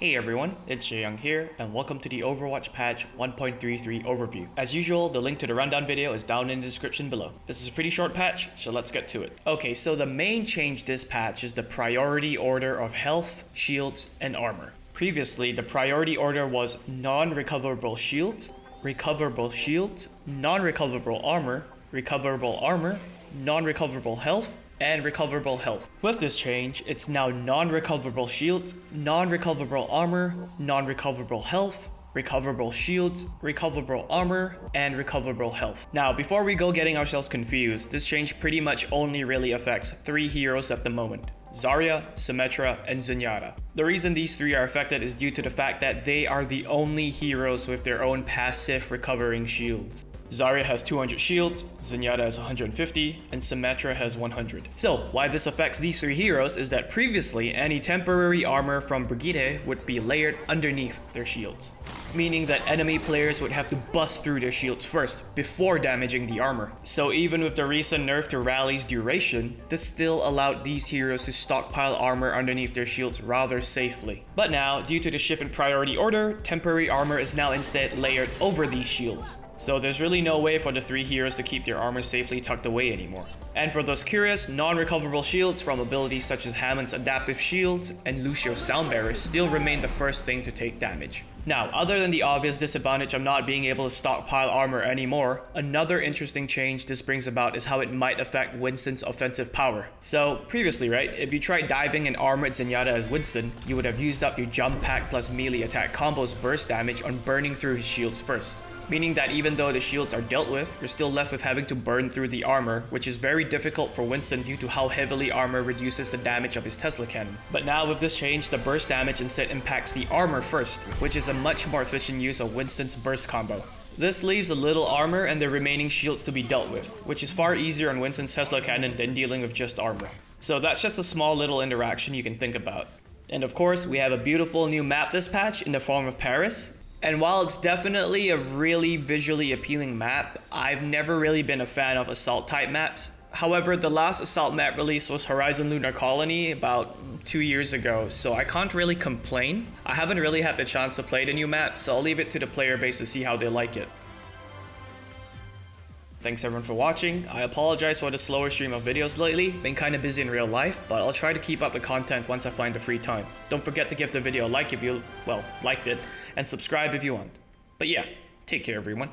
Hey everyone, it's Jaeyoung here, and welcome to the Overwatch patch 1.33 overview. As usual, the link to the rundown video is down in the description below. This is a pretty short patch, so let's get to it. Okay, so the main change this patch is the priority order of health, shields, and armor. Previously, the priority order was non-recoverable shields, recoverable shields, non-recoverable armor, recoverable armor, non-recoverable health, and recoverable health. With this change, it's now non-recoverable shields, non-recoverable armor, non-recoverable health, recoverable shields, recoverable armor, and recoverable health. Now, before we go getting ourselves confused, this change pretty much only really affects 3 heroes at the moment: Zarya, Symmetra, and Zenyatta. The reason these 3 are affected is due to the fact that they are the only heroes with their own passive recovering shields. Zarya has 200 shields, Zenyatta has 150, and Symmetra has 100. So, why this affects these 3 heroes is that previously, any temporary armor from Brigitte would be layered underneath their shields, meaning that enemy players would have to bust through their shields first, before damaging the armor. So even with the recent nerf to Rally's duration, this still allowed these heroes to stockpile armor underneath their shields rather safely. But now, due to the shift in priority order, temporary armor is now instead layered over these shields. So there's really no way for the 3 heroes to keep their armor safely tucked away anymore. And for those curious, non-recoverable shields from abilities such as Hammond's adaptive shields and Lucio's soundbearers still remain the first thing to take damage. Now, other than the obvious disadvantage of not being able to stockpile armor anymore, another interesting change this brings about is how it might affect Winston's offensive power. So previously, right, if you tried diving and armored Zenyatta as Winston, you would have used up your jump pack plus melee attack combo's burst damage on burning through his shields first. Meaning that even though the shields are dealt with, you're still left with having to burn through the armor, which is very difficult for Winston due to how heavily armor reduces the damage of his Tesla cannon. But now with this change, the burst damage instead impacts the armor first, which is a much more efficient use of Winston's burst combo. This leaves a little armor and the remaining shields to be dealt with, which is far easier on Winston's Tesla cannon than dealing with just armor. So that's just a small little interaction you can think about. And of course, we have a beautiful new map this patch in the form of Paris. And while it's definitely a really visually appealing map, I've never really been a fan of Assault type maps. However, the last Assault map release was Horizon Lunar Colony about 2 years ago, so I can't really complain. I haven't really had the chance to play the new map, so I'll leave it to the player base to see how they like it. Thanks everyone for watching. I apologize for the slower stream of videos lately, been kinda busy in real life, but I'll try to keep up the content once I find the free time. Don't forget to give the video a like if you, liked it, and subscribe if you want. But yeah, take care everyone.